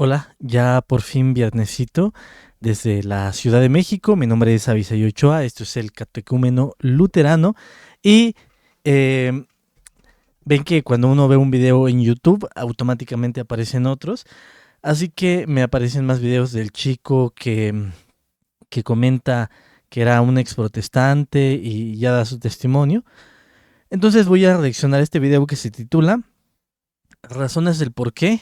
Hola, ya por fin viernesito desde la Ciudad de México. Mi nombre es Abisayo Ochoa, esto es el Catecúmeno Luterano y eh, ven que cuando uno ve un video en YouTube automáticamente aparecen otros, así que me aparecen más videos del chico que comenta que era un ex protestante y ya da su testimonio. Entonces voy a reaccionar a este video que se titula Razones del por qué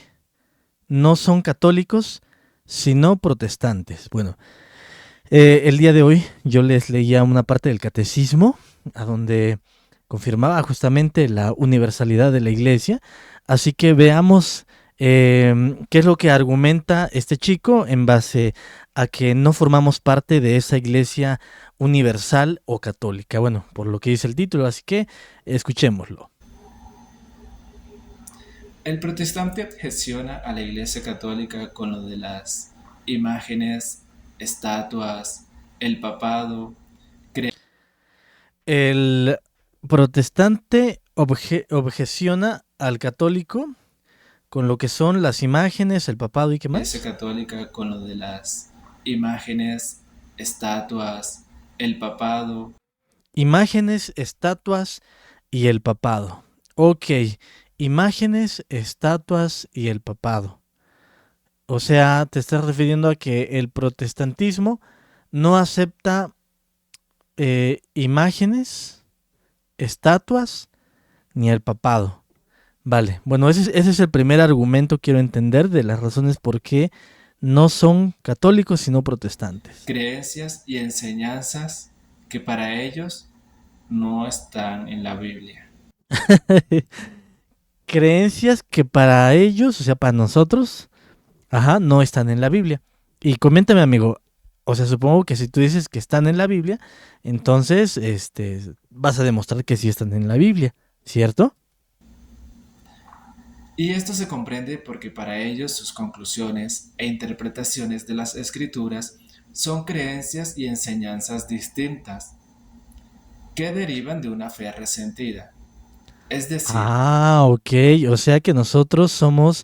no son católicos sino protestantes. Bueno, el día de hoy yo les leía una parte del catecismo a donde confirmaba justamente la universalidad de la iglesia. Así que veamos qué es lo que argumenta este chico en base a que no formamos parte de esa iglesia universal o católica. Bueno, por lo que dice el título, así que escuchémoslo. El protestante objeciona a la Iglesia Católica con lo de las imágenes, estatuas, el papado. El protestante objeciona al católico con lo que son las imágenes, el papado y qué Iglesia más. Católica con lo de las imágenes, estatuas, el papado. Imágenes, estatuas y el papado. Ok, imágenes, estatuas y el papado. O sea, te estás refiriendo a que el protestantismo no acepta imágenes, estatuas ni el papado. Vale, bueno, ese es el primer argumento, quiero entender, de las razones por qué no son católicos sino protestantes. Creencias y enseñanzas que para ellos no están en la Biblia. Creencias que para ellos, o sea, para nosotros, ajá, no están en la Biblia. Y coméntame, amigo, o sea, supongo que si tú dices que están en la Biblia, entonces, vas a demostrar que sí están en la Biblia, ¿cierto? Y esto se comprende porque para ellos sus conclusiones e interpretaciones de las escrituras son creencias y enseñanzas distintas que derivan de una fe resentida. Es decir, Ah, ok, o sea que nosotros somos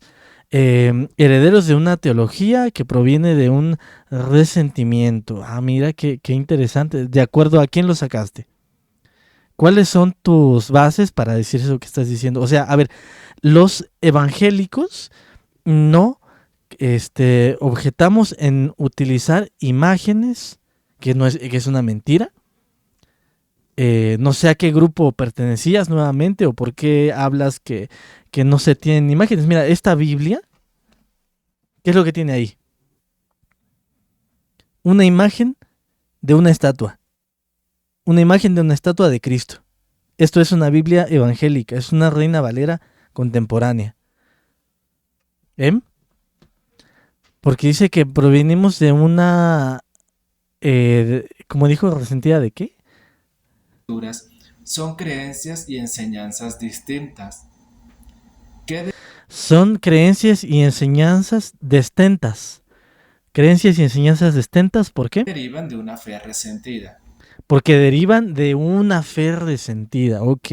herederos de una teología que proviene de un resentimiento. Ah, mira, qué interesante. ¿De acuerdo a quién lo sacaste? ¿Cuáles son tus bases para decir eso que estás diciendo? O sea, a ver, los evangélicos no objetamos en utilizar imágenes, que es una mentira. No sé a qué grupo pertenecías nuevamente o por qué hablas que no se tienen imágenes. Mira, esta Biblia, ¿qué es lo que tiene ahí? Una imagen de una estatua. Una imagen de una estatua de Cristo. Esto es una Biblia evangélica, es una Reina Valera contemporánea. ¿Eh? Porque dice que provenimos de una, como dijo, resentida de qué? son creencias y enseñanzas distintas que Son creencias y enseñanzas destentas. Creencias y enseñanzas destentas, ¿por qué? derivan de una fe resentida. Porque derivan de una fe resentida. Ok,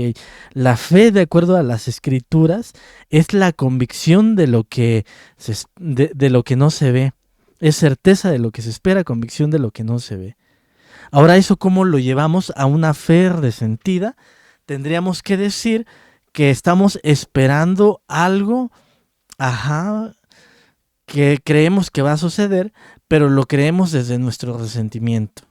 la fe, de acuerdo a las escrituras, es la convicción de lo que no se ve. Es certeza de lo que se espera, convicción de lo que no se ve. Ahora, ¿eso cómo lo llevamos a una fe resentida? Tendríamos que decir que estamos esperando algo, ajá, que creemos que va a suceder, pero lo creemos desde nuestro resentimiento.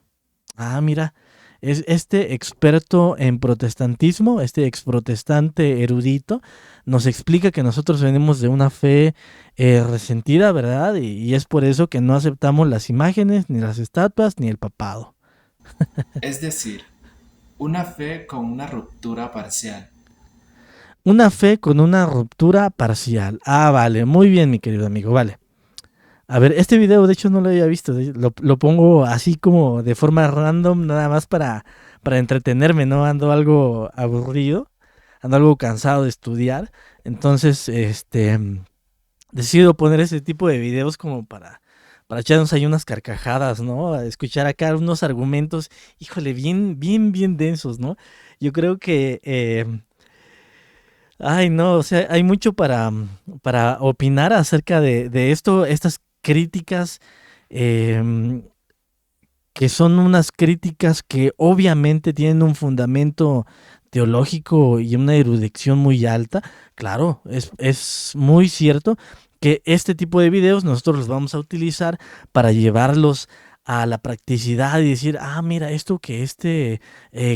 Ah, mira, es este experto en protestantismo, este exprotestante erudito, nos explica que nosotros venimos de una fe resentida, ¿verdad? Y es por eso que no aceptamos las imágenes, ni las estatuas, ni el papado. Es decir, una fe con una ruptura parcial. Una fe con una ruptura parcial. Ah, vale, muy bien, mi querido amigo, vale. A ver, este video de hecho no lo había visto, lo pongo así como de forma random, nada más para entretenerme, ¿no? Ando algo aburrido, ando algo cansado de estudiar, entonces, decido poner ese tipo de videos como para echarnos ahí unas carcajadas, ¿no? A escuchar acá unos argumentos, híjole, bien densos, ¿no? Yo creo que Ay, no, o sea, hay mucho para opinar acerca de esto, estas críticas, em, que son unas críticas que obviamente tienen un fundamento teológico y una erudición muy alta. Claro, es muy cierto que este tipo de videos nosotros los vamos a utilizar para llevarlos a la practicidad y decir, ah, mira, esto que este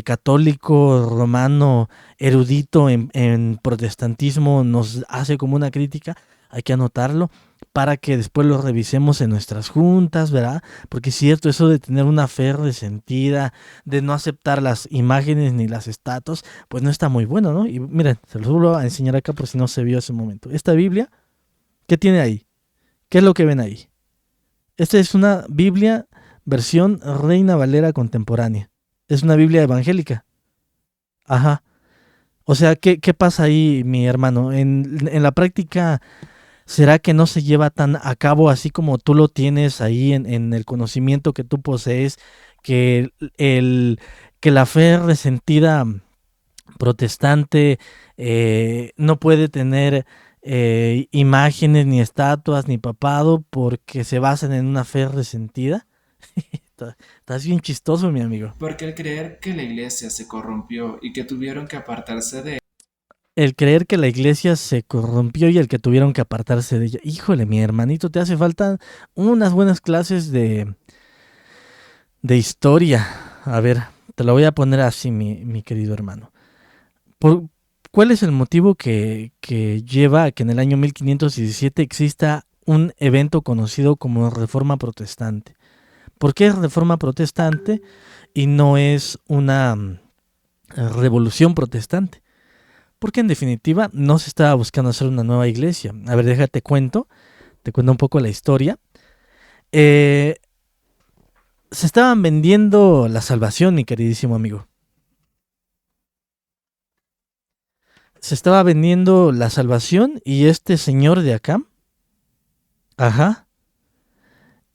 católico romano erudito en protestantismo nos hace como una crítica, hay que anotarlo para que después lo revisemos en nuestras juntas, ¿verdad? Porque es cierto, eso de tener una fe resentida, de no aceptar las imágenes ni las estatuas, pues no está muy bueno, ¿no? Y miren, se los vuelvo a enseñar acá por si no se vio ese momento. Esta Biblia, ¿qué tiene ahí? ¿Qué es lo que ven ahí? Esta es una Biblia versión Reina Valera contemporánea. Es una Biblia evangélica. Ajá. O sea, ¿qué pasa ahí, mi hermano? En la práctica, ¿será que no se lleva tan a cabo así como tú lo tienes ahí en el conocimiento que tú posees, que, el, que la fe resentida protestante no puede tener imágenes, ni estatuas, ni papado, porque se basan en una fe resentida? Estás bien chistoso, mi amigo. Porque al creer que la iglesia se corrompió y que tuvieron que apartarse de El creer que la iglesia se corrompió y el que tuvieron que apartarse de ella. Híjole, mi hermanito, te hace falta unas buenas clases de historia. A ver, te lo voy a poner así, mi querido hermano. Por, ¿Cuál es el motivo que lleva a que en el año 1517 exista un evento conocido como Reforma Protestante? ¿Por qué es Reforma Protestante y no es una revolución protestante? Porque en definitiva no se estaba buscando hacer una nueva iglesia. A ver, te cuento un poco la historia. Eh, Se estaban vendiendo la salvación, mi queridísimo amigo. Se estaba vendiendo la salvación y este señor de acá, ajá,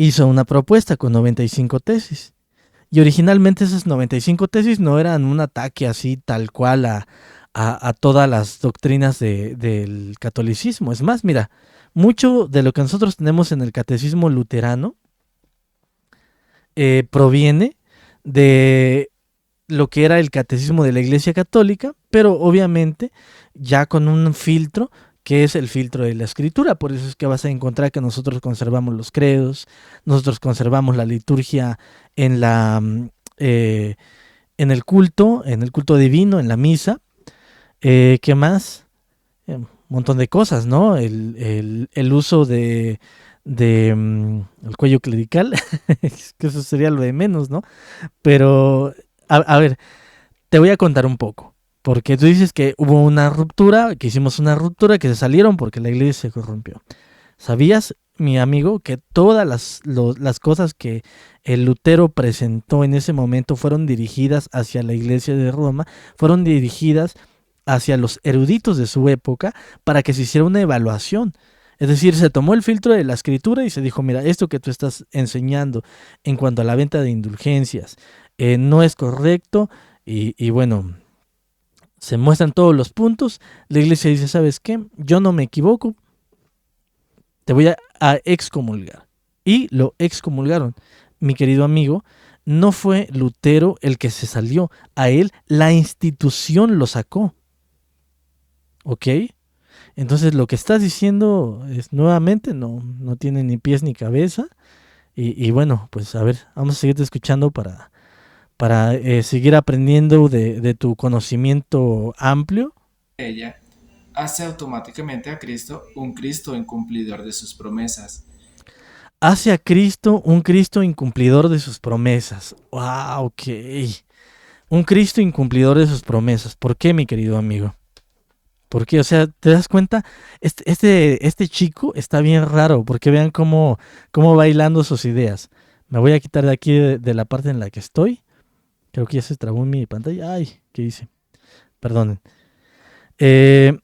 hizo una propuesta con 95 tesis. Y originalmente esas 95 tesis no eran un ataque así tal cual a todas las doctrinas del catolicismo. Es más, mira, mucho de lo que nosotros tenemos en el catecismo luterano proviene de lo que era el catecismo de la Iglesia Católica, pero obviamente ya con un filtro que es el filtro de la escritura. Por eso es que vas a encontrar que nosotros conservamos los credos, nosotros conservamos la liturgia en la eh, en el culto divino, en la misa. ¿Qué más? Un montón de cosas, ¿no? El uso de el cuello clerical, que eso sería lo de menos, ¿no? Pero, a ver, te voy a contar un poco. Porque tú dices que hubo una ruptura, que hicimos una ruptura, que se salieron porque la iglesia se corrompió. ¿Sabías, mi amigo, que todas las cosas que el Lutero presentó en ese momento fueron dirigidas hacia la iglesia de Roma, fueron dirigidas hacia los eruditos de su época para que se hiciera una evaluación? Es decir, se tomó el filtro de la escritura y se dijo, mira, esto que tú estás enseñando en cuanto a la venta de indulgencias no es correcto y bueno, se muestran todos los puntos. La iglesia dice, ¿sabes qué? Yo no me equivoco, te voy a excomulgar. Y lo excomulgaron. Mi querido amigo, no fue Lutero el que se salió, a él la institución lo sacó. ¿Ok? Entonces lo que estás diciendo es nuevamente no tiene ni pies ni cabeza. Y bueno, pues a ver, vamos a seguirte escuchando para seguir aprendiendo de tu conocimiento amplio. ella, hace automáticamente a Cristo un Cristo incumplidor de sus promesas. Hace a Cristo un Cristo incumplidor de sus promesas. ¡Wow! Ok. Un Cristo incumplidor de sus promesas. ¿Por qué, mi querido amigo? Porque, o sea, ¿te das cuenta? Este chico está bien raro, porque vean cómo va hilando sus ideas. Me voy a quitar de aquí de la parte en la que estoy. Creo que ya se trabó en mi pantalla. Ay, ¿qué hice? Perdonen. Eh,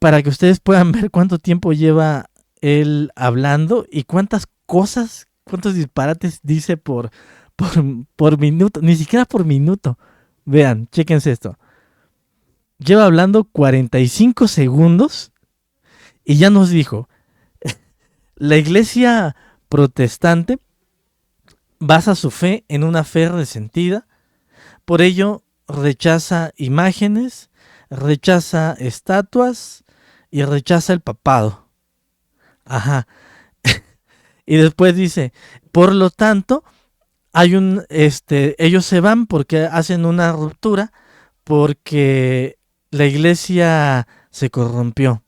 para que ustedes puedan ver cuánto tiempo lleva él hablando y cuántas cosas, cuántos disparates dice por, por minuto. Ni siquiera por minuto. Vean, chéquense esto. Lleva hablando 45 segundos y ya nos dijo, la iglesia protestante basa su fe en una fe resentida, por ello rechaza imágenes, rechaza estatuas y rechaza el papado. Ajá. Y después dice, por lo tanto, ellos se van porque hacen una ruptura porque la iglesia se corrompió.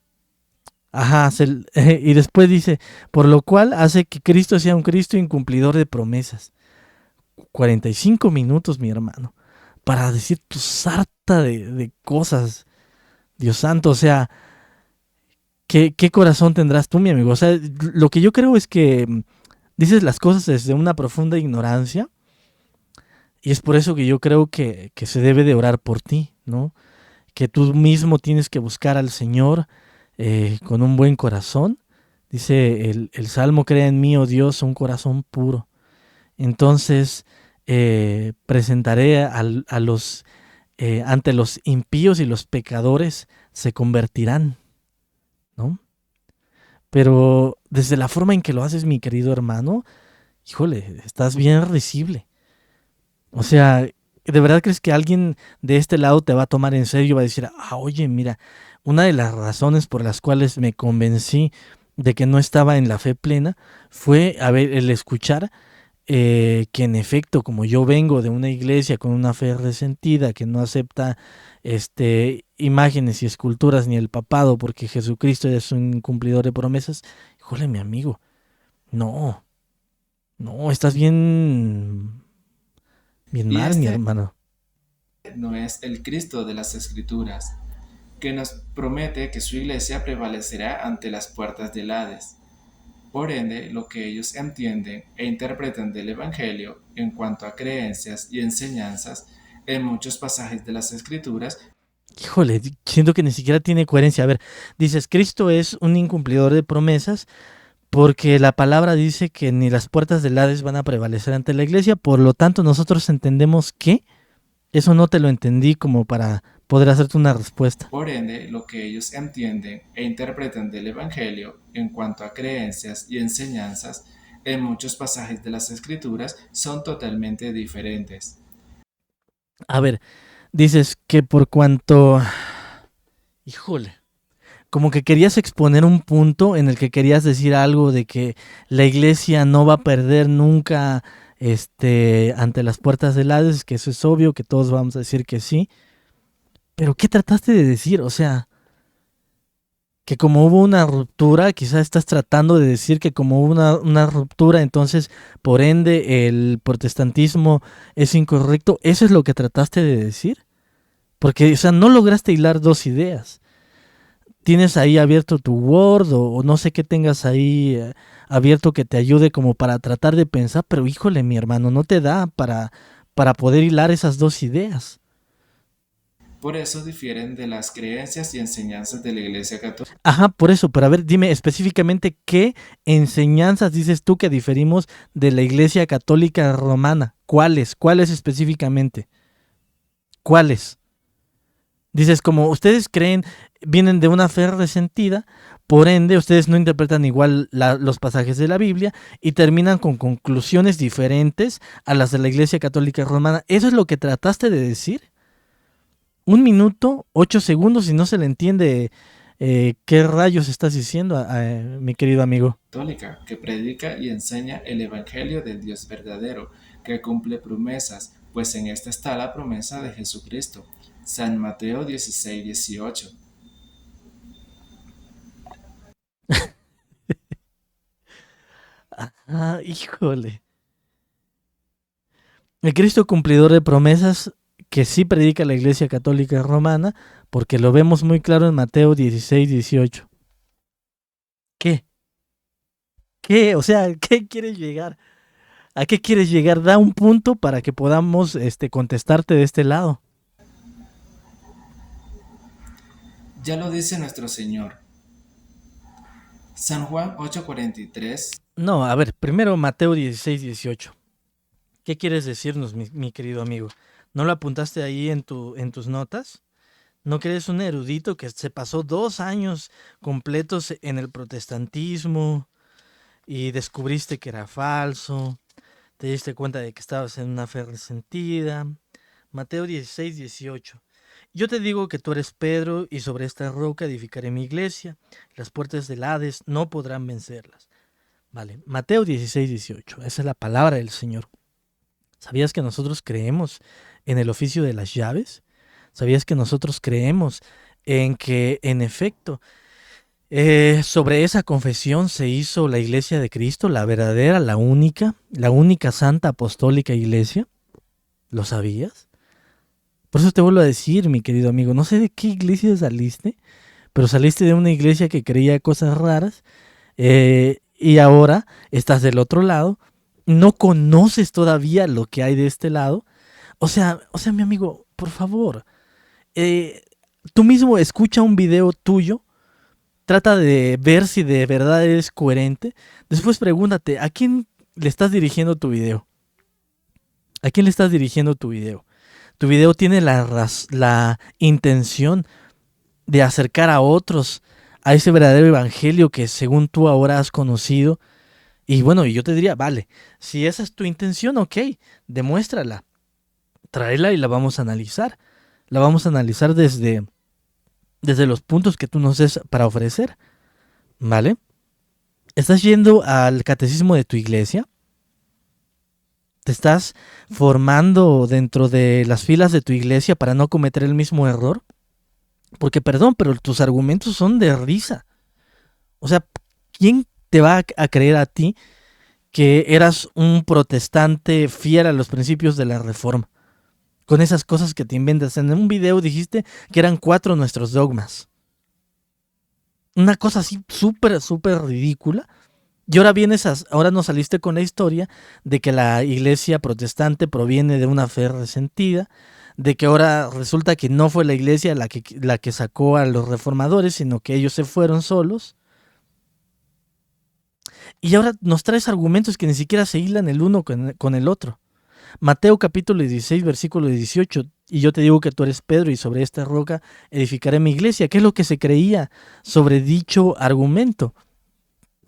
Ajá, y después dice, por lo cual hace que Cristo sea un Cristo incumplidor de promesas. 45 minutos, mi hermano, para decir tu sarta de cosas, Dios santo, o sea, ¿qué corazón tendrás tú, mi amigo? O sea, lo que yo creo es que dices las cosas desde una profunda ignorancia y es por eso que yo creo que se debe de orar por ti, ¿no? Que tú mismo tienes que buscar al Señor con un buen corazón. Dice el Salmo, crea en mí, oh Dios, un corazón puro. Entonces presentaré a los, ante los impíos y los pecadores se convertirán, ¿no? Pero desde la forma en que lo haces, mi querido hermano, híjole, estás bien risible. O sea, ¿de verdad crees que alguien de este lado te va a tomar en serio y va a decir, oye, mira, una de las razones por las cuales me convencí de que no estaba en la fe plena fue el escuchar que en efecto, como yo vengo de una iglesia con una fe resentida, que no acepta imágenes y esculturas ni el papado porque Jesucristo es un cumplidor de promesas, híjole, mi amigo, no, no, estás bien Y mal, mi este hermano. no es el Cristo de las Escrituras, que nos promete que su iglesia prevalecerá ante las puertas del Hades. Por ende, lo que ellos entienden e interpretan del Evangelio en cuanto a creencias y enseñanzas en muchos pasajes de las Escrituras. Híjole, siento que ni siquiera tiene coherencia. A ver, dices, Cristo es un incumplidor de promesas porque la palabra dice que ni las puertas del Hades van a prevalecer ante la iglesia, por lo tanto nosotros entendemos que eso no te lo entendí como para poder hacerte una respuesta. Por ende, lo que ellos entienden e interpretan del Evangelio en cuanto a creencias y enseñanzas en muchos pasajes de las Escrituras son totalmente diferentes. A ver, dices que por cuanto, híjole, como que querías exponer un punto en el que querías decir algo de que la iglesia no va a perder nunca ante las puertas del Hades, que eso es obvio, que todos vamos a decir que sí. Pero ¿qué trataste de decir? O sea, que como hubo una ruptura, quizás estás tratando de decir que como hubo una ruptura, entonces por ende el protestantismo es incorrecto. ¿Eso es lo que trataste de decir? Porque, o sea, no lograste hilar dos ideas. Tienes ahí abierto tu Word o no sé qué tengas ahí abierto que te ayude como para tratar de pensar, pero híjole, mi hermano, no te da para poder hilar esas dos ideas. Por eso difieren de las creencias y enseñanzas de la Iglesia Católica. Ajá, por eso, pero a ver, dime específicamente qué enseñanzas dices tú que diferimos de la Iglesia Católica Romana. ¿Cuáles? ¿Cuáles específicamente? ¿Cuáles? Dices, como ustedes creen, vienen de una fe resentida, por ende, ustedes no interpretan igual los pasajes de la Biblia y terminan con conclusiones diferentes a las de la Iglesia Católica Romana. ¿Eso es lo que trataste de decir? 1 minuto, 8 segundos y no se le entiende qué rayos estás diciendo, mi querido amigo. Que predica y enseña el Evangelio del Dios verdadero, que cumple promesas, pues en esta está la promesa de Jesucristo. San Mateo 16:18. Híjole. El Cristo cumplidor de promesas que sí predica la Iglesia Católica Romana, porque lo vemos muy claro en Mateo 16:18. ¿Qué? ¿Qué? O sea, ¿qué quieres llegar? ¿A qué quieres llegar? Da un punto para que podamos contestarte de este lado. Ya lo dice nuestro Señor. San Juan 8:43. No, a ver, primero Mateo 16:18. ¿Qué quieres decirnos, mi querido amigo? ¿No lo apuntaste ahí en tus notas? No que eres un erudito que se pasó 2 años completos en el protestantismo y descubriste que era falso, te diste cuenta de que estabas en una fe resentida. Mateo 16:18. Yo te digo que tú eres Pedro y sobre esta roca edificaré mi iglesia. Las puertas del Hades no podrán vencerlas. Vale, Mateo 16:18. Esa es la palabra del Señor. ¿Sabías que nosotros creemos en el oficio de las llaves? ¿Sabías que nosotros creemos en que, en efecto, sobre esa confesión se hizo la iglesia de Cristo, la verdadera, la única santa apostólica iglesia? ¿Lo sabías? Por eso te vuelvo a decir, mi querido amigo, no sé de qué iglesia saliste, pero saliste de una iglesia que creía cosas raras, y ahora estás del otro lado, no conoces todavía lo que hay de este lado. O sea, mi amigo, por favor, eh, tú mismo escucha un video tuyo, trata de ver si de verdad eres coherente, después pregúntate, ¿a quién le estás dirigiendo tu video? ¿A quién le estás dirigiendo tu video? Tu video tiene la intención de acercar a otros a ese verdadero evangelio que según tú ahora has conocido. Y bueno, yo te diría, vale, si esa es tu intención, ok, demuéstrala, tráela y la vamos a analizar. La vamos a analizar desde los puntos que tú nos des para ofrecer, ¿vale? ¿Estás yendo al catecismo de tu iglesia? ¿Te estás formando dentro de las filas de tu iglesia para no cometer el mismo error? Porque, perdón, pero tus argumentos son de risa. O sea, ¿quién te va a creer a ti que eras un protestante fiel a los principios de la Reforma? Con esas cosas que te inventas. En un video dijiste que eran 4 nuestros dogmas. Una cosa así súper, súper ridícula. Y ahora nos saliste con la historia de que la iglesia protestante proviene de una fe resentida, de que ahora resulta que no fue la iglesia la que sacó a los reformadores, sino que ellos se fueron solos. Y ahora nos traes argumentos que ni siquiera se hilan el uno con el otro. Mateo capítulo 16, versículo 18. Y yo te digo que tú eres Pedro y sobre esta roca edificaré mi iglesia. ¿Qué es lo que se creía sobre dicho argumento?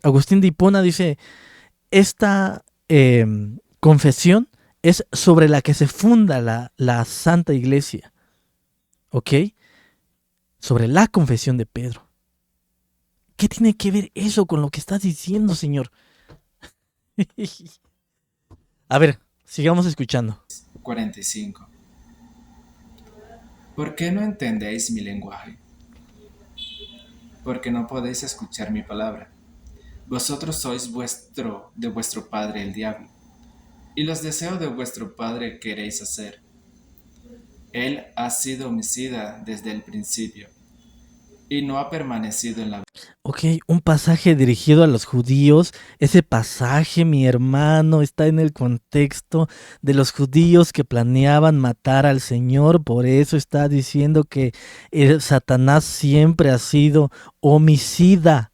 Agustín de Hipona dice, esta confesión es sobre la que se funda la Santa Iglesia. ¿Ok? Sobre la confesión de Pedro. ¿Qué tiene que ver eso con lo que estás diciendo, Señor? A ver, sigamos escuchando. 45. ¿Por qué no entendéis mi lenguaje? Porque no podéis escuchar mi palabra. Vosotros sois de vuestro padre el diablo, y los deseos de vuestro padre queréis hacer. Él ha sido homicida desde el principio, y no ha permanecido en la... Ok, un pasaje dirigido a los judíos. Ese pasaje, mi hermano, está en el contexto de los judíos que planeaban matar al Señor. Por eso está diciendo que Satanás siempre ha sido homicida.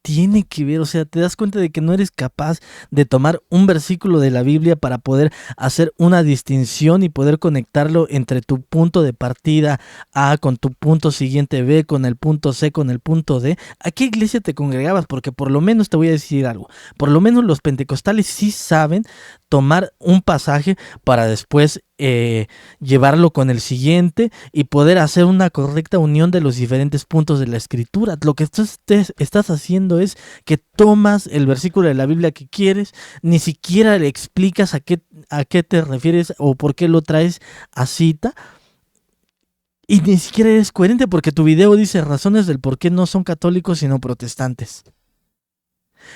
Tiene que ver, o sea, te das cuenta de que no eres capaz de tomar un versículo de la Biblia para poder hacer una distinción y poder conectarlo entre tu punto de partida A con tu punto siguiente B, con el punto C, con el punto D. ¿A qué iglesia te congregabas? Porque por lo menos te voy a decir algo, por lo menos los pentecostales sí saben tomar un pasaje para después llevarlo con el siguiente y poder hacer una correcta unión de los diferentes puntos de la escritura. Lo que estás haciendo es que tomas el versículo de la Biblia que quieres, ni siquiera le explicas a qué te refieres o por qué lo traes a cita. Y ni siquiera eres coherente porque tu video dice razones del por qué no son católicos sino protestantes.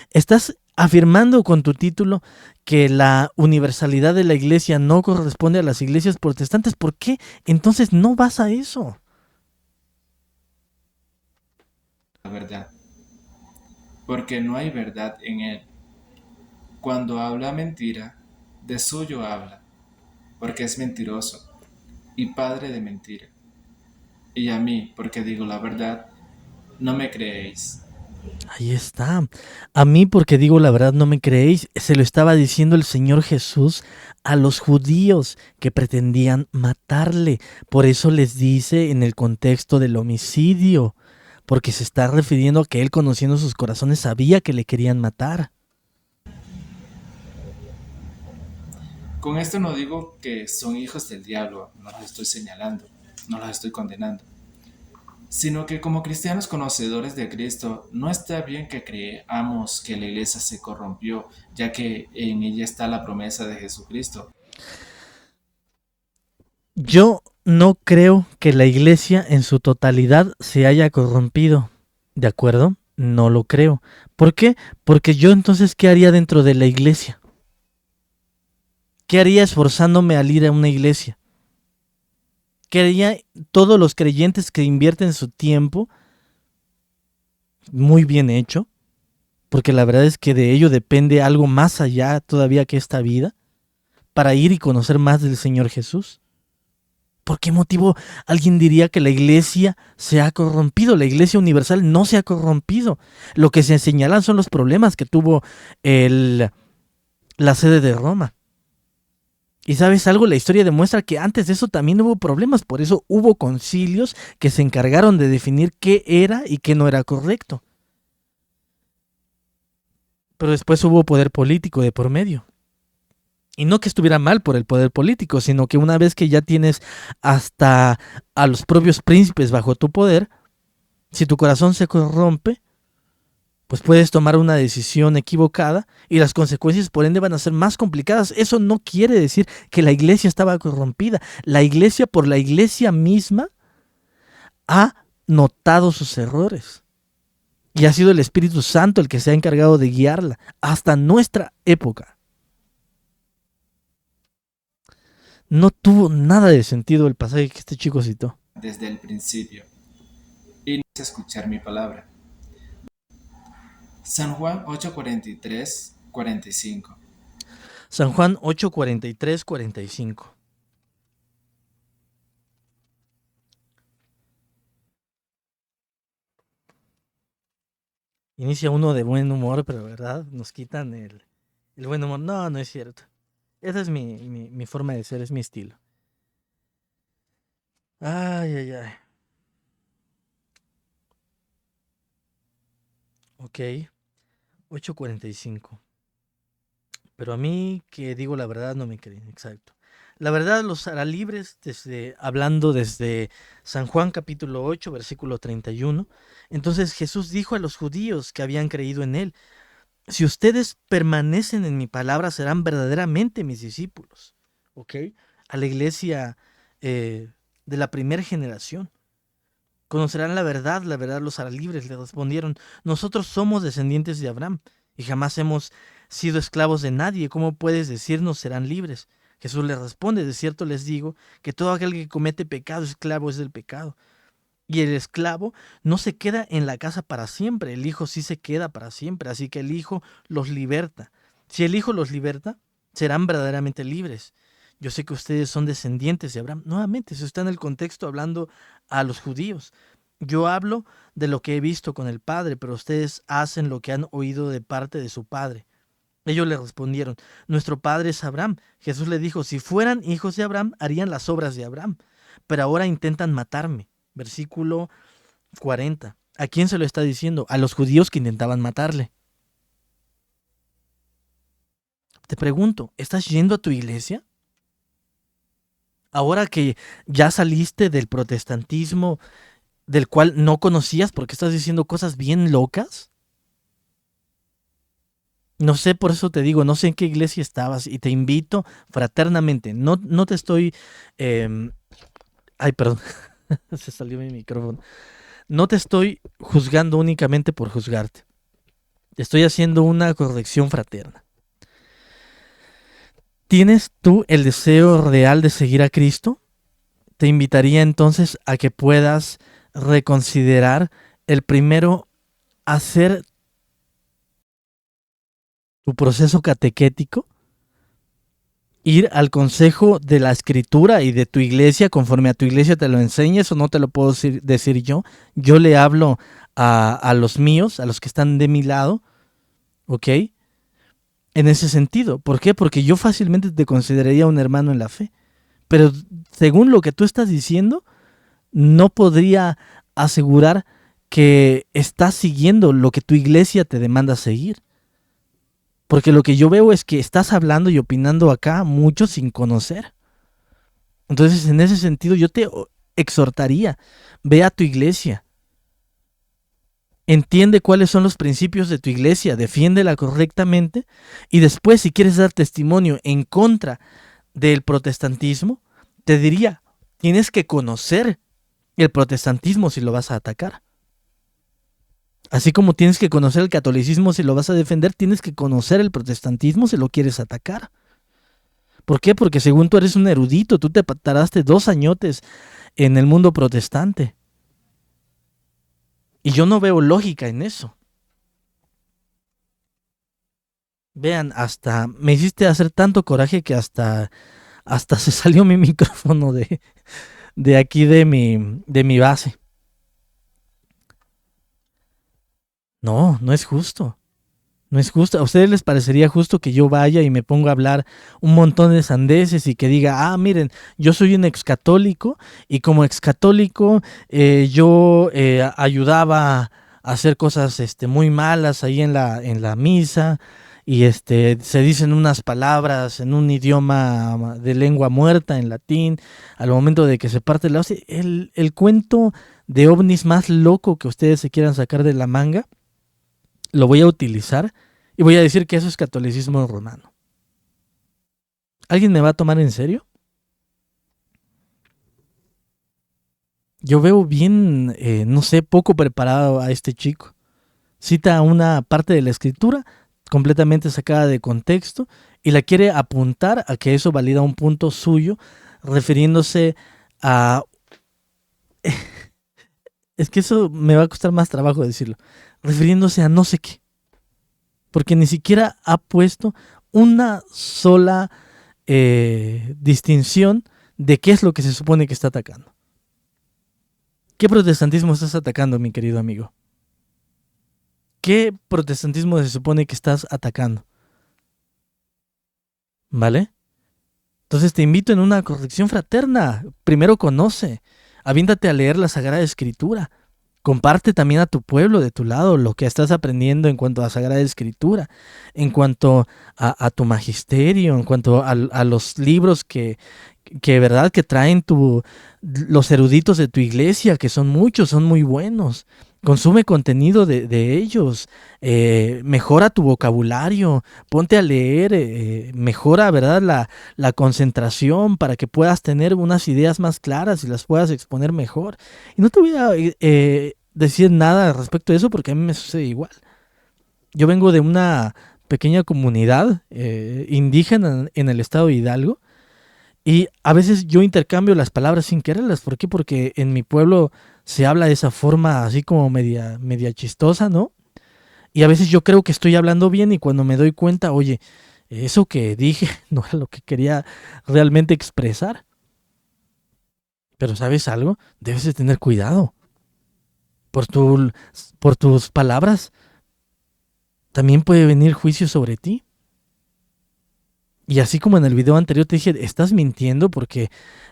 Estás afirmando con tu título que la universalidad de la iglesia no corresponde a las iglesias protestantes. ¿Por qué entonces no vas a eso? verdad, porque no hay verdad en él. Cuando habla mentira, de suyo habla, porque es mentiroso y padre de mentira. Y a mí, porque digo la verdad, no me creéis. Ahí está. A mí, porque digo la verdad, no me creéis, se lo estaba diciendo el Señor Jesús a los judíos que pretendían matarle. Por eso les dice en el contexto del homicidio, porque se está refiriendo a que él, conociendo sus corazones, sabía que le querían matar. Con esto no digo que son hijos del diablo, no los estoy señalando, no los estoy condenando, sino que como cristianos conocedores de Cristo, no está bien que creamos que la iglesia se corrompió, ya que en ella está la promesa de Jesucristo. Yo no creo que la iglesia en su totalidad se haya corrompido. ¿De acuerdo? No lo creo. ¿Por qué? Porque yo entonces, ¿qué haría dentro de la iglesia? ¿Qué haría esforzándome al ir a una iglesia? ¿Qué haría todos los creyentes que invierten su tiempo muy bien hecho? Porque la verdad es que de ello depende algo más allá todavía que esta vida, para ir y conocer más del Señor Jesús. ¿Por qué motivo alguien diría que la iglesia se ha corrompido? La iglesia universal no se ha corrompido. Lo que se señalan son los problemas que tuvo la sede de Roma. Y sabes algo, la historia demuestra que antes de eso también hubo problemas, por eso hubo concilios que se encargaron de definir qué era y qué no era correcto. Pero después hubo poder político de por medio. Y no que estuviera mal por el poder político, sino que una vez que ya tienes hasta a los propios príncipes bajo tu poder, si tu corazón se corrompe, pues puedes tomar una decisión equivocada y las consecuencias por ende van a ser más complicadas. Eso no quiere decir que la iglesia estaba corrompida. La iglesia, por la iglesia misma, ha notado sus errores. Y ha sido el Espíritu Santo el que se ha encargado de guiarla hasta nuestra época. No tuvo nada de sentido el pasaje que este chico citó. Desde el principio, y no es escuchar mi palabra. San Juan 8:43, 45. San Juan 8:43, 45. Inicia uno de buen humor, pero ¿verdad? Nos quitan el buen humor. No, no es cierto. Esa es mi forma de ser, es mi estilo. Ay, ay, ay. Ok, 8:45. Pero a mí, que digo la verdad, no me creen, exacto. La verdad los hará libres, hablando desde San Juan capítulo 8, versículo 31. Entonces Jesús dijo a los judíos que habían creído en él: si ustedes permanecen en mi palabra, serán verdaderamente mis discípulos. ¿Ok? A la iglesia de la primera generación. Conocerán la verdad los hará libres. Le respondieron: nosotros somos descendientes de Abraham y jamás hemos sido esclavos de nadie. ¿Cómo puedes decirnos serán libres? Jesús les responde: de cierto les digo que todo aquel que comete pecado, esclavo es del pecado. Y el esclavo no se queda en la casa para siempre, el Hijo sí se queda para siempre, así que el Hijo los liberta. Si el Hijo los liberta, serán verdaderamente libres. Yo sé que ustedes son descendientes de Abraham. Nuevamente, se está en el contexto hablando a los judíos. Yo hablo de lo que he visto con el Padre, pero ustedes hacen lo que han oído de parte de su Padre. Ellos le respondieron: nuestro padre es Abraham. Jesús le dijo: si fueran hijos de Abraham, harían las obras de Abraham. Pero ahora intentan matarme. Versículo 40. ¿A quién se lo está diciendo? A los judíos que intentaban matarle. Te pregunto, ¿estás yendo a tu iglesia? Ahora que ya saliste del protestantismo, del cual no conocías porque estás diciendo cosas bien locas. No sé, por eso te digo, no sé en qué iglesia estabas y te invito fraternamente. No, no te estoy... ay, perdón, se salió mi micrófono. No te estoy juzgando únicamente por juzgarte. Estoy haciendo una corrección fraterna. ¿Tienes tú el deseo real de seguir a Cristo? Te invitaría entonces a que puedas reconsiderar el primero, hacer tu proceso catequético, ir al consejo de la escritura y de tu iglesia conforme a tu iglesia te lo enseñes, o no te lo puedo decir yo. Yo le hablo a los míos, a los que están de mi lado, ¿ok? En ese sentido. ¿Por qué? Porque yo fácilmente te consideraría un hermano en la fe. Pero según lo que tú estás diciendo, no podría asegurar que estás siguiendo lo que tu iglesia te demanda seguir. Porque lo que yo veo es que estás hablando y opinando acá mucho sin conocer. Entonces, en ese sentido, yo te exhortaría, ve a tu iglesia, entiende cuáles son los principios de tu iglesia, defiéndela correctamente y después, si quieres dar testimonio en contra del protestantismo, te diría, tienes que conocer el protestantismo si lo vas a atacar. Así como tienes que conocer el catolicismo si lo vas a defender, tienes que conocer el protestantismo si lo quieres atacar. ¿Por qué? Porque según tú eres un erudito, tú te tardaste 2 añotes en el mundo protestante. Y yo no veo lógica en eso. Vean, hasta me hiciste hacer tanto coraje que hasta se salió mi micrófono de aquí de mi base. No, no es justo. No es justo. ¿A ustedes les parecería justo que yo vaya y me ponga a hablar un montón de sandeces y que diga, ah, miren, yo soy un excatólico y como excatólico yo ayudaba a hacer cosas muy malas ahí en la misa y se dicen unas palabras en un idioma de lengua muerta, en latín, al momento de que se parte la hostia? El cuento de ovnis más loco que ustedes se quieran sacar de la manga, lo voy a utilizar y voy a decir que eso es catolicismo romano. ¿Alguien me va a tomar en serio? Yo veo bien, no sé, poco preparado a este chico. Cita una parte de la escritura completamente sacada de contexto y la quiere apuntar a que eso valida un punto suyo, refiriéndose a... Es que eso me va a costar más trabajo decirlo. Refiriéndose a no sé qué. Porque ni siquiera ha puesto una sola distinción de qué es lo que se supone que está atacando. ¿Qué protestantismo estás atacando, mi querido amigo? ¿Qué protestantismo se supone que estás atacando? ¿Vale? Entonces te invito en una corrección fraterna. Primero conoce, aviéntate a leer la Sagrada Escritura. Comparte también a tu pueblo de tu lado lo que estás aprendiendo en cuanto a Sagrada Escritura, en cuanto a tu magisterio, en cuanto a los libros que verdad que traen los eruditos de tu iglesia, que son muchos, son muy buenos. Consume contenido de ellos, mejora tu vocabulario, ponte a leer, mejora, ¿verdad?, la concentración para que puedas tener unas ideas más claras y las puedas exponer mejor. Y no te voy a decir nada respecto a eso porque a mí me sucede igual. Yo vengo de una pequeña comunidad indígena en el estado de Hidalgo y a veces yo intercambio las palabras sin quererlas. ¿Por qué? Porque en mi pueblo se habla de esa forma así como media chistosa, ¿no? Y a veces yo creo que estoy hablando bien y cuando me doy cuenta, oye, eso que dije no era lo que quería realmente expresar. Pero ¿sabes algo? Debes de tener cuidado. Por, por tus palabras también puede venir juicio sobre ti. Y así como en el video anterior te dije, estás mintiendo porque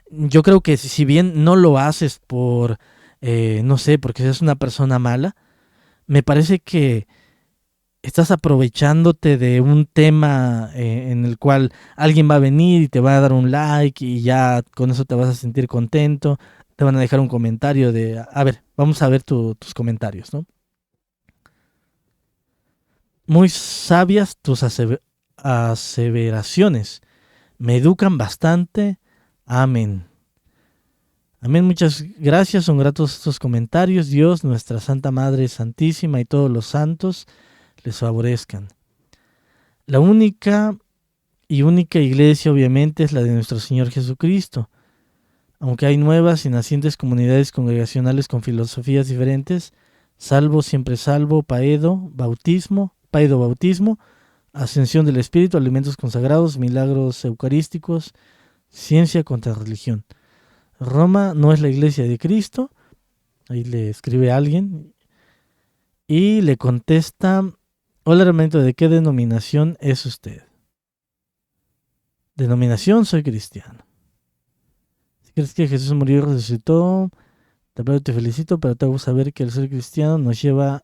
yo creo que si bien no lo haces por, no sé, porque seas una persona mala, me parece que estás aprovechándote de un tema en el cual alguien va a venir y te va a dar un like y ya con eso te vas a sentir contento, te van a dejar un comentario a ver, vamos a ver tus comentarios, ¿no? Muy sabias tus aseveraciones, me educan bastante, amén. Amén, muchas gracias, son gratos estos comentarios. Dios, nuestra Santa Madre Santísima y todos los santos les favorezcan. La única iglesia obviamente es la de nuestro Señor Jesucristo. Aunque hay nuevas y nacientes comunidades congregacionales con filosofías diferentes, salvo, siempre salvo, paedo, bautismo, ascensión del Espíritu, alimentos consagrados, milagros eucarísticos, ciencia contra religión. Roma no es la iglesia de Cristo, ahí le escribe alguien, Y le contesta, hola hermanito, ¿de qué denominación es usted? Denominación, soy cristiano. Si crees que Jesús murió y resucitó, te aplaudo y te felicito, pero te hago saber que el ser cristiano nos llevará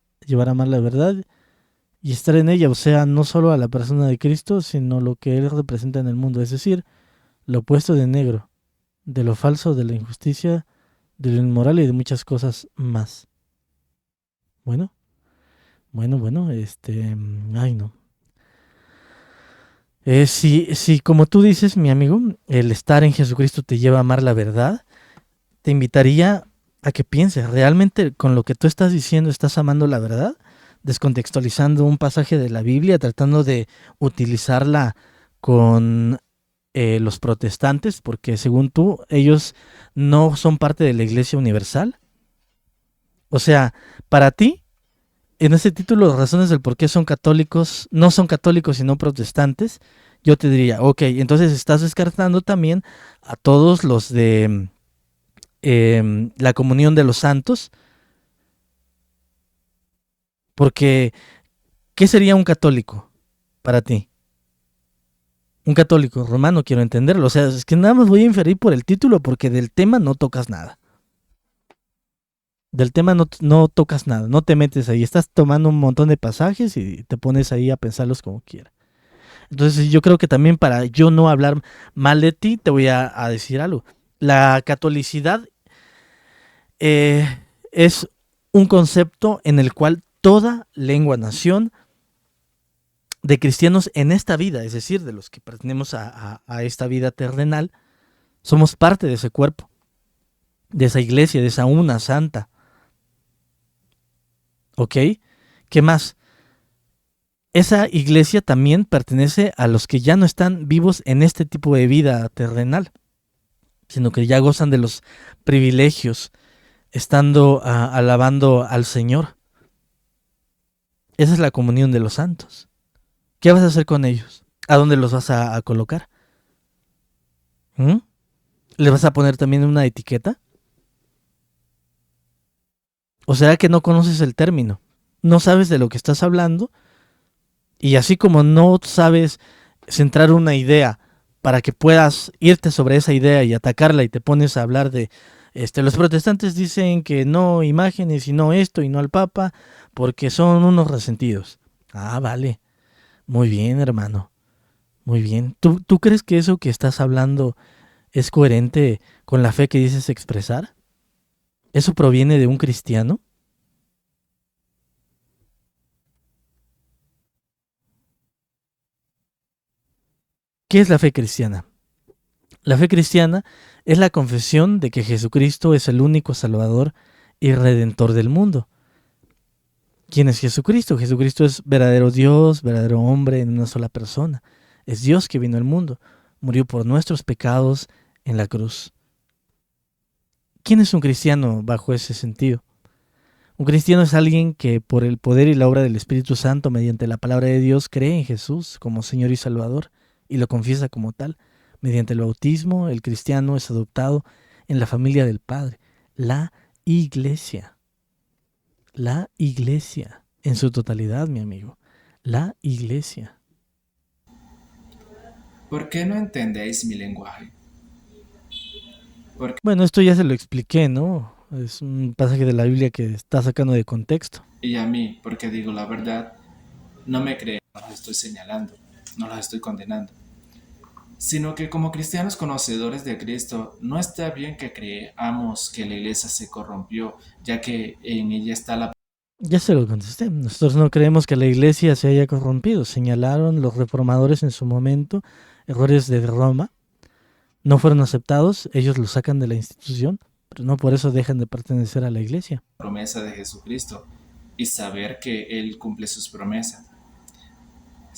más la verdad y estar en ella, o sea, no solo a la persona de Cristo, sino lo que Él representa en el mundo, es decir, lo opuesto de negro, de lo falso, de la injusticia, de lo inmoral y de muchas cosas más. Bueno, ay no. Si como tú dices, mi amigo, el estar en Jesucristo te lleva a amar la verdad, te invitaría a que pienses, ¿realmente con lo que tú estás diciendo estás amando la verdad? Descontextualizando un pasaje de la Biblia, tratando de utilizarla con los protestantes, porque según tú, ellos no son parte de la Iglesia Universal. O sea, para ti, en ese título, razones del por qué son católicos, no son católicos sino protestantes, yo te diría, ok, entonces estás descartando también a todos los de la comunión de los santos, porque ¿qué sería un católico para ti? Un católico romano, quiero entenderlo. O sea, es que nada más voy a inferir por el título, porque del tema no tocas nada. Del tema no tocas nada, no te metes ahí. Estás tomando un montón de pasajes y te pones ahí a pensarlos como quieras. Entonces yo creo que también para yo no hablar mal de ti, te voy a decir algo. La catolicidad eh, es un concepto en el cual toda lengua, nación de cristianos en esta vida, es decir, de los que pertenecemos a esta vida terrenal, somos parte de ese cuerpo, de esa iglesia, de esa una santa. ¿Ok? ¿Qué más? Esa iglesia también pertenece a los que ya no están vivos en este tipo de vida terrenal, sino que ya gozan de los privilegios, estando alabando al Señor. Esa es la comunión de los santos. ¿Qué vas a hacer con ellos? ¿A dónde los vas a colocar? ¿Mm? ¿Les vas a poner también una etiqueta? ¿O será que no conoces el término? No sabes de lo que estás hablando y así como no sabes centrar una idea para que puedas irte sobre esa idea y atacarla y te pones a hablar de los protestantes dicen que no imágenes y no esto y no al Papa porque son unos resentidos. Ah, vale. Muy bien, hermano. Muy bien. ¿Tú crees que eso que estás hablando es coherente con la fe que dices expresar? ¿Eso proviene de un cristiano? ¿Qué es la fe cristiana? La fe cristiana es la confesión de que Jesucristo es el único Salvador y Redentor del mundo. ¿Quién es Jesucristo? Jesucristo es verdadero Dios, verdadero hombre en una sola persona. Es Dios que vino al mundo, murió por nuestros pecados en la cruz. ¿Quién es un cristiano bajo ese sentido? Un cristiano es alguien que por el poder y la obra del Espíritu Santo, mediante la palabra de Dios, cree en Jesús como Señor y Salvador y lo confiesa como tal. Mediante el bautismo, el cristiano es adoptado en la familia del Padre, la iglesia. La iglesia, en su totalidad, mi amigo. La iglesia. ¿Por qué no entendéis mi lenguaje? Porque, Bueno, esto ya se lo expliqué, ¿no? Es un pasaje de la Biblia que está sacando de contexto. y a mí, porque digo la verdad, no me creen, no los estoy señalando, no los estoy condenando, sino que como cristianos conocedores de Cristo, no está bien que creamos que la iglesia se corrompió, ya que en ella está la Ya se lo contesté. Nosotros no creemos que la iglesia se haya corrompido. Señalaron los reformadores en su momento errores de Roma. No fueron aceptados. Ellos los sacan de la institución, pero no por eso dejan de pertenecer a la iglesia. promesa de Jesucristo y saber que Él cumple sus promesas.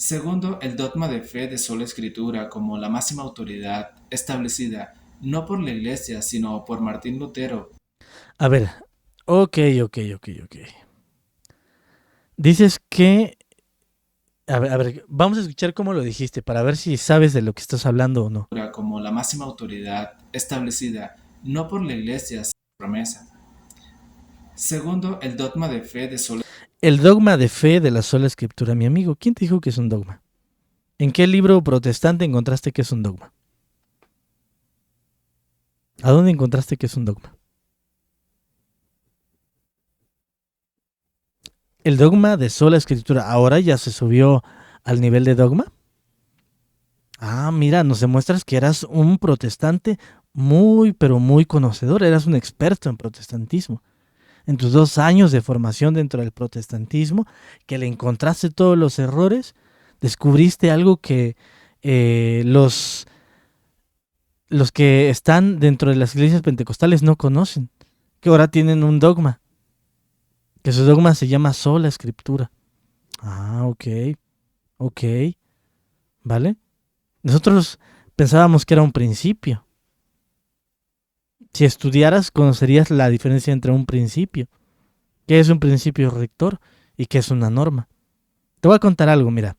Segundo, el dogma de fe de sola escritura como la máxima autoridad establecida no por la iglesia, sino por Martín Lutero. A ver, ok. Dices que... A ver, vamos a escuchar cómo lo dijiste para ver si sabes de lo que estás hablando o no. Como la máxima autoridad establecida no por la iglesia, sino por promesa. Segundo, el dogma de fe de sola El dogma de fe de la sola escritura, mi amigo. ¿Quién te dijo que es un dogma? ¿En qué libro protestante encontraste que es un dogma? ¿A dónde encontraste que es un dogma? El dogma de sola escritura ahora ya se subió al nivel de dogma. Ah, mira, nos demuestras que eras un protestante muy, pero muy conocedor. Eras un experto en protestantismo. En tus 2 años de formación dentro del protestantismo, que le encontraste todos los errores, descubriste algo que los que están dentro de las iglesias pentecostales no conocen, que ahora tienen un dogma, que su dogma se llama sola escritura. Ah, ok, ¿vale? Nosotros pensábamos que era un principio. Si estudiaras, conocerías la diferencia entre un principio. ¿Qué es un principio rector y qué es una norma? Te voy a contar algo, mira.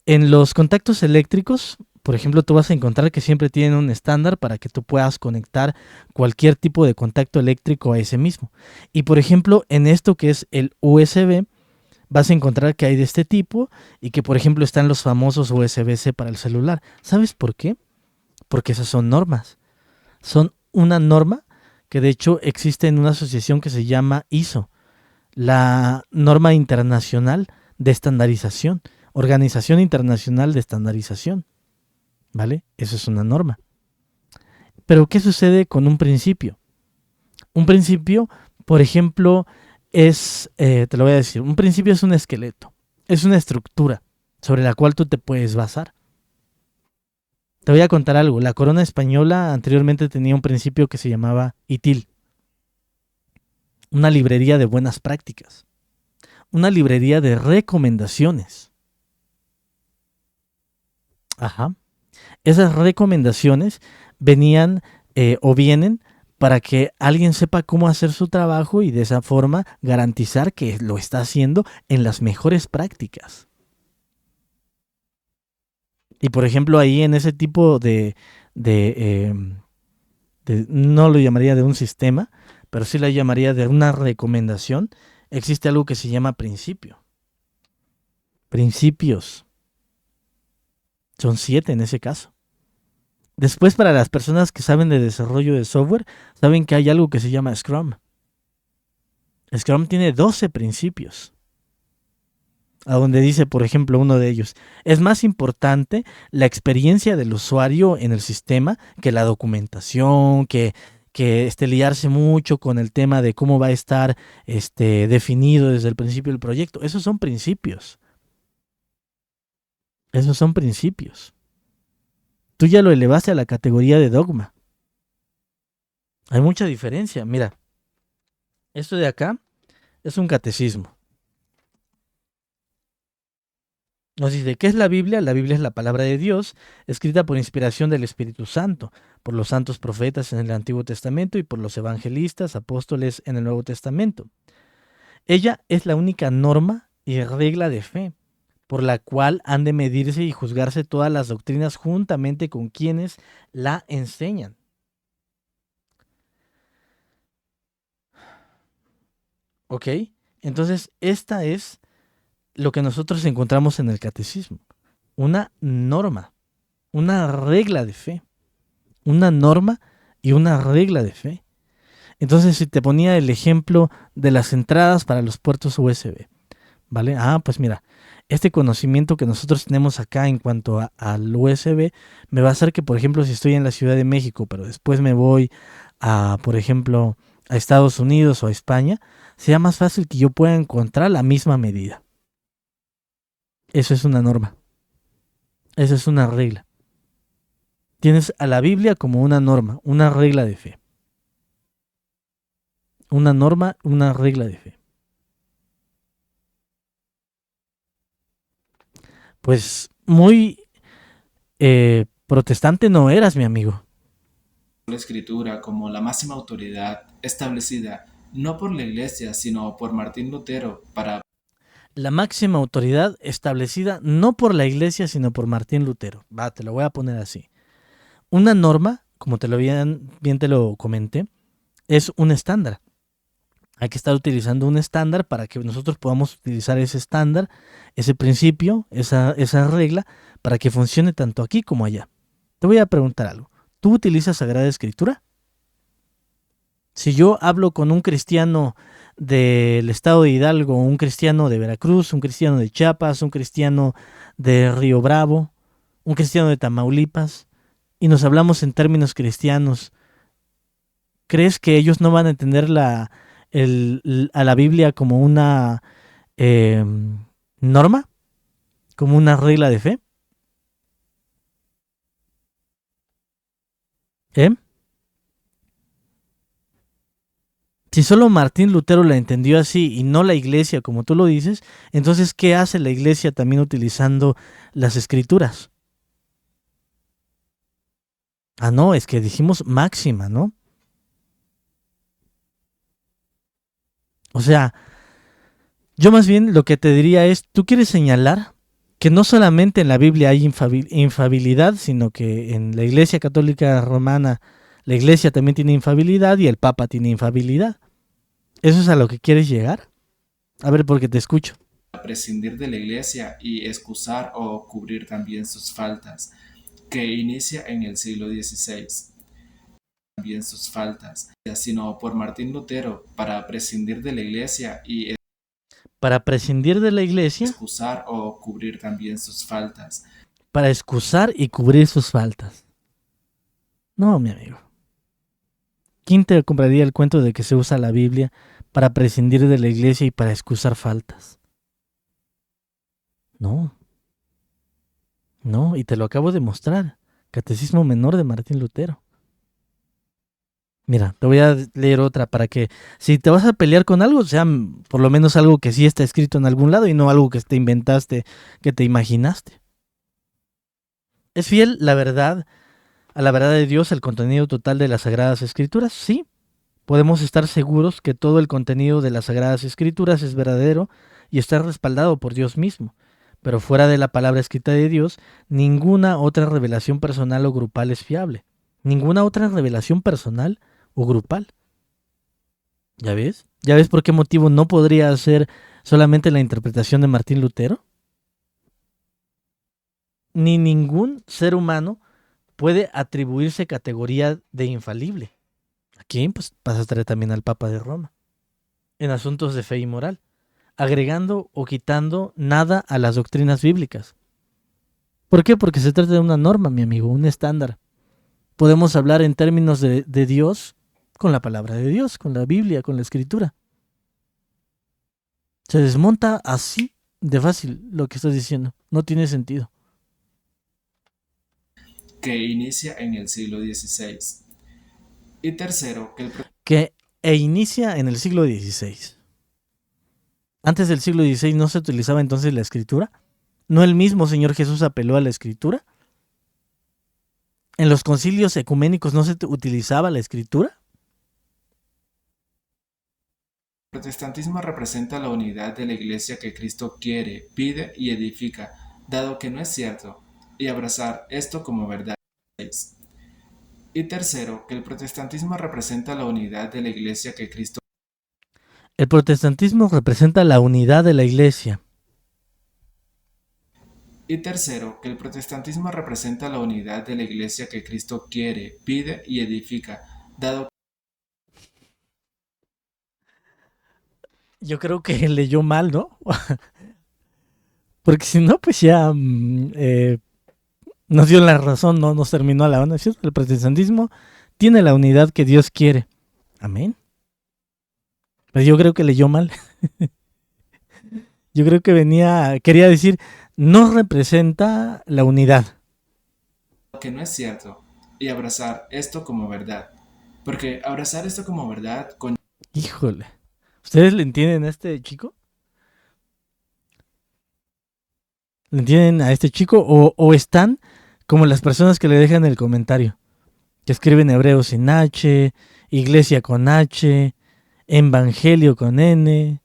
En los contactos eléctricos, por ejemplo, tú vas a encontrar que siempre tienen un estándar para que tú puedas conectar cualquier tipo de contacto eléctrico a ese mismo. Y por ejemplo, en esto que es el USB, vas a encontrar que hay de este tipo y que, por ejemplo, están los famosos USB-C para el celular. ¿Sabes por qué? Porque esas son normas. Son una norma que de hecho existe en una asociación que se llama ISO, la norma internacional de estandarización, Organización Internacional de Estandarización, ¿vale? Eso es una norma. Pero ¿qué sucede con un principio? Un principio, por ejemplo, te lo voy a decir, un principio es un esqueleto, es una estructura sobre la cual tú te puedes basar. Te voy a contar algo, la corona española anteriormente tenía un principio que se llamaba ITIL, una librería de buenas prácticas, una librería de recomendaciones. Ajá. Esas recomendaciones venían o vienen para que alguien sepa cómo hacer su trabajo y de esa forma garantizar que lo está haciendo en las mejores prácticas. Y por ejemplo, ahí en ese tipo de, no lo llamaría de un sistema, pero sí la llamaría de una recomendación, existe algo que se llama principio. Principios. Son 7 en ese caso. Después, para las personas que saben de desarrollo de software, saben que hay algo que se llama Scrum. Scrum tiene 12 principios. A donde dice, por ejemplo, uno de ellos, es más importante la experiencia del usuario en el sistema que la documentación, que liarse mucho con el tema de cómo va a estar definido desde el principio del proyecto. Esos son principios. Esos son principios. Tú ya lo elevaste a la categoría de dogma. Hay mucha diferencia. Mira, esto de acá es un catecismo. Nos dice, ¿qué es la Biblia? La Biblia es la palabra de Dios, escrita por inspiración del Espíritu Santo, por los santos profetas en el Antiguo Testamento y por los evangelistas, apóstoles en el Nuevo Testamento. Ella es la única norma y regla de fe, por la cual han de medirse y juzgarse todas las doctrinas juntamente con quienes la enseñan. ¿Ok? Entonces, esta es lo que nosotros encontramos en el catecismo. Una norma, una regla de fe. Una norma y una regla de fe. Entonces, si te ponía el ejemplo de las entradas para los puertos USB, ¿vale? Ah, pues mira, este conocimiento que nosotros tenemos acá en cuanto al USB me va a hacer que, por ejemplo, si estoy en la Ciudad de México, pero después me voy a, por ejemplo, a Estados Unidos o a España, sea más fácil que yo pueda encontrar la misma medida. Eso es una norma. Eso es una regla. Tienes a la Biblia como una norma, una regla de fe. Una norma, una regla de fe. Pues muy protestante no eras, mi amigo. La escritura como la máxima autoridad establecida no por la Iglesia, sino por Martín Lutero para La máxima autoridad establecida no por la Iglesia, sino por Martín Lutero. Va, te lo voy a poner así. Una norma, como bien te lo comenté, es un estándar. Hay que estar utilizando un estándar para que nosotros podamos utilizar ese estándar, ese principio, esa regla, para que funcione tanto aquí como allá. Te voy a preguntar algo. ¿Tú utilizas Sagrada Escritura? Si yo hablo con un cristiano del estado de Hidalgo, un cristiano de Veracruz, un cristiano de Chiapas, un cristiano de Río Bravo, un cristiano de Tamaulipas, y nos hablamos en términos cristianos, ¿crees que ellos no van a entender a la Biblia como una eh, norma, como una regla de fe? ¿Eh? Si solo Martín Lutero la entendió así y no la iglesia, como tú lo dices, entonces, ¿qué hace la iglesia también utilizando las escrituras? Ah, no, es que dijimos máxima, ¿no? O sea, yo más bien lo que te diría es, tú quieres señalar que no solamente en la Biblia hay infabilidad, sino que en la Iglesia Católica Romana la Iglesia también tiene infabilidad y el Papa tiene infabilidad. ¿Eso es a lo que quieres llegar? A ver, porque te escucho. Prescindir de la iglesia y excusar o cubrir también sus faltas, que inicia en el siglo XVI. También sus faltas, sino por Martín Lutero para prescindir de la iglesia y Para prescindir de la Iglesia, excusar o cubrir también sus faltas. para excusar y cubrir sus faltas. No, mi amigo. ¿Quién te compraría el cuento de que se usa la Biblia para prescindir de la Iglesia y para excusar faltas? No, no, y te lo acabo de mostrar. Catecismo Menor de Martín Lutero. Mira, te voy a leer otra para que si te vas a pelear con algo, sea por lo menos algo que sí está escrito en algún lado y no algo que te inventaste, que te imaginaste. ¿Es fiel la verdad a la verdad de Dios el contenido total de las Sagradas Escrituras? Sí. Podemos estar seguros que todo el contenido de las Sagradas Escrituras es verdadero y está respaldado por Dios mismo. Pero fuera de la palabra escrita de Dios, ninguna otra revelación personal o grupal es fiable. Ninguna otra revelación personal o grupal. ¿Ya ves? ¿Ya ves por qué motivo no podría ser solamente la interpretación de Martín Lutero? Ni ningún ser humano puede atribuirse categoría de infalible. Aquí pues vas a traer también al Papa de Roma. En asuntos de fe y moral, agregando o quitando nada a las doctrinas bíblicas. ¿Por qué? Porque se trata de una norma, mi amigo, un estándar. Podemos hablar en términos de Dios con la palabra de Dios, con la Biblia, con la Escritura. Se desmonta así de fácil lo que estás diciendo. No tiene sentido. Que inicia en el siglo XVI. Y tercero, Que inicia en el siglo XVI. Antes del siglo XVI no se utilizaba entonces la Escritura. ¿No el mismo Señor Jesús apeló a la Escritura? ¿En los concilios ecuménicos no se utilizaba la Escritura? protestantismo representa la unidad de la iglesia que Cristo quiere, pide y edifica, dado que no es cierto, y abrazar esto como verdad. Y tercero, que el protestantismo representa la unidad de la iglesia que Cristo. El protestantismo representa la unidad de la Iglesia. Y tercero, que el protestantismo representa la unidad de la iglesia que Cristo quiere, pide y edifica, dado Yo creo que leyó mal, ¿no? Porque si no, pues ya nos dio la razón, no nos terminó a la banda. El protestantismo tiene la unidad que Dios quiere. Amén. Pues yo creo que leyó mal. Yo creo que quería decir, no representa la unidad. que no es cierto, y abrazar esto como verdad. Porque abrazar esto como verdad con Híjole. ¿Ustedes le entienden a este chico? ¿Le entienden a este chico? ¿O están como las personas que le dejan el comentario? Que escriben hebreos sin H, iglesia con H, evangelio con N.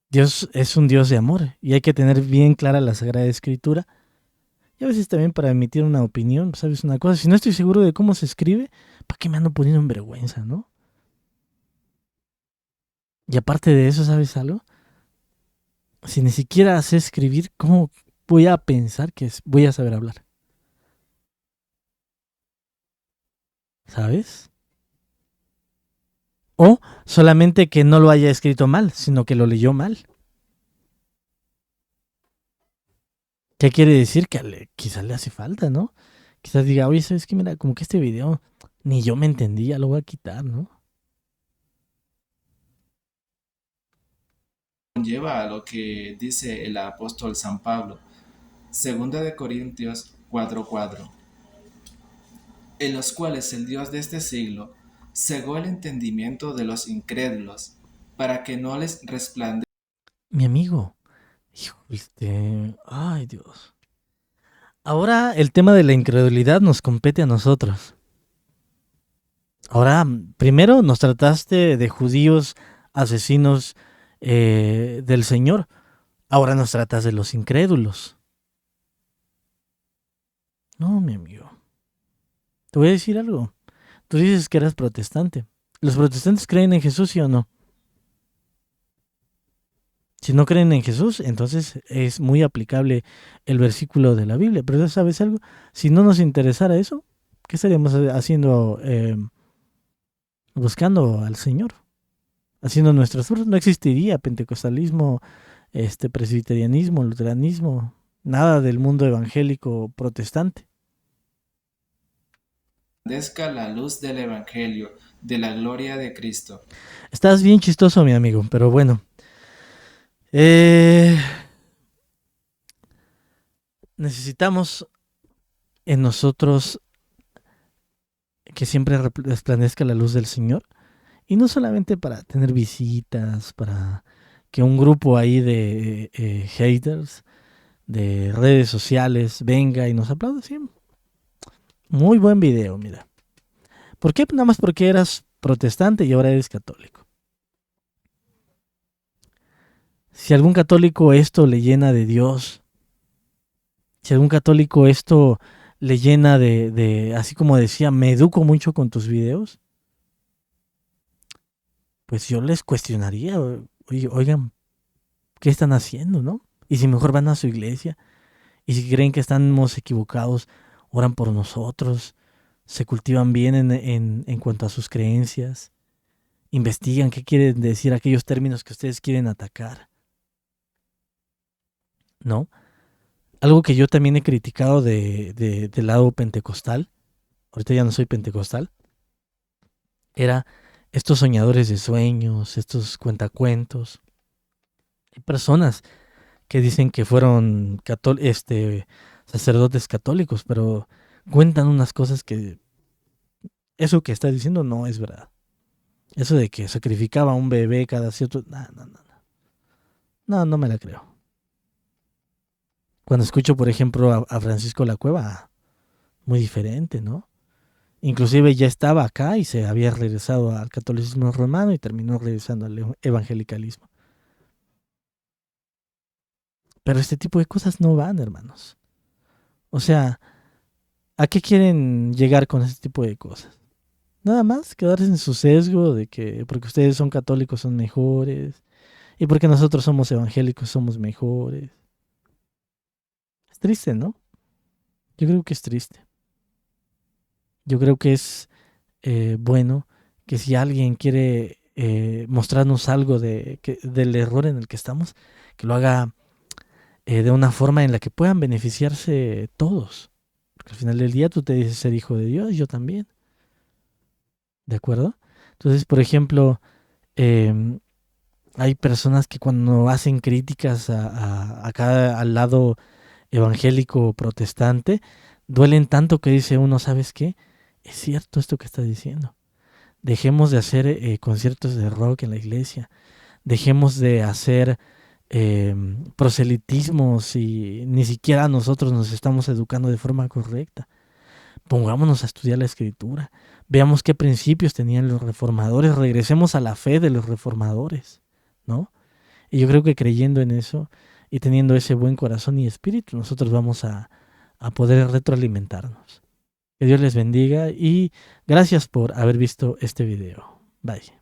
Dios es un Dios de amor y hay que tener bien clara la Sagrada Escritura. Y a veces también para emitir una opinión, ¿sabes una cosa? Si no estoy seguro de cómo se escribe, ¿para qué me ando poniendo en vergüenza, no? Y aparte de eso, ¿sabes algo? Si ni siquiera sé escribir, ¿cómo voy a pensar que voy a saber hablar? ¿Sabes? O solamente que no lo haya escrito mal, sino que lo leyó mal. ¿Qué quiere decir? Que quizás le hace falta, ¿no? Quizás diga, oye, ¿sabes qué? Mira, como que este video ni yo me entendí, ya lo voy a quitar, ¿no? Lleva a lo que dice el apóstol San Pablo, segunda de Corintios 4:4, en los cuales el Dios de este siglo cegó el entendimiento de los incrédulos, para que no les resplandezca. Mi amigo, ay Dios. Ahora el tema de la incredulidad nos compete a nosotros. Ahora, primero nos trataste de judíos asesinos del Señor. Ahora nos tratas de los incrédulos. No, mi amigo. Te voy a decir algo. Tú dices que eras protestante. ¿Los protestantes creen en Jesús, sí o no? Si no creen en Jesús, entonces es muy aplicable el versículo de la Biblia. Pero ¿sabes algo? Si no nos interesara eso, ¿qué estaríamos haciendo buscando al Señor? Haciendo nuestros frutos. No existiría pentecostalismo, presbiterianismo, luteranismo, nada del mundo evangélico protestante. La luz del Evangelio, de la gloria de Cristo. Estás bien chistoso, mi amigo, pero bueno. Eh, necesitamos en nosotros que siempre resplandezca la luz del Señor. Y no solamente para tener visitas, para que un grupo ahí de haters, de redes sociales, venga y nos aplaude. Sí, muy buen video, mira. ¿Por qué? Nada más porque eras protestante y ahora eres católico. Si algún católico esto le llena de Dios, si algún católico esto le llena así como decía, me educo mucho con tus videos, pues yo les cuestionaría, oigan, ¿qué están haciendo, no? Y si mejor van a su iglesia, y si creen que estamos equivocados, oran por nosotros, se cultivan bien en cuanto a sus creencias, investigan qué quieren decir aquellos términos que ustedes quieren atacar, ¿no? Algo que yo también he criticado del lado pentecostal, ahorita ya no soy pentecostal, era estos soñadores de sueños, estos cuentacuentos. Hay personas que dicen que fueron sacerdotes católicos, pero cuentan unas cosas que eso que está diciendo no es verdad. Eso de que sacrificaba a un bebé cada cierto... No me la creo. Cuando escucho, por ejemplo, a Francisco La Cueva, muy diferente, ¿no? Inclusive ya estaba acá y se había regresado al catolicismo romano y terminó regresando al evangelicalismo. Pero este tipo de cosas no van, hermanos. O sea, ¿a qué quieren llegar con este tipo de cosas? Nada más quedarse en su sesgo de que porque ustedes son católicos son mejores y porque nosotros somos evangélicos somos mejores. Es triste, ¿no? Yo creo que es triste. Yo creo que es bueno que si alguien quiere mostrarnos algo del error en el que estamos, que lo haga de una forma en la que puedan beneficiarse todos. Porque al final del día tú te dices ser hijo de Dios, yo también. ¿De acuerdo? Entonces, por ejemplo, eh, hay personas que cuando hacen críticas acá al lado evangélico protestante, duelen tanto que dice uno, ¿sabes qué? Es cierto esto que está diciendo. Dejemos de hacer conciertos de rock en la iglesia. Dejemos de hacer proselitismos y ni siquiera nosotros nos estamos educando de forma correcta. Pongámonos a estudiar la escritura. Veamos qué principios tenían los reformadores. Regresemos a la fe de los reformadores, ¿no? Y yo creo que creyendo en eso y teniendo ese buen corazón y espíritu, nosotros vamos a poder retroalimentarnos. Que Dios les bendiga y gracias por haber visto este video. Bye.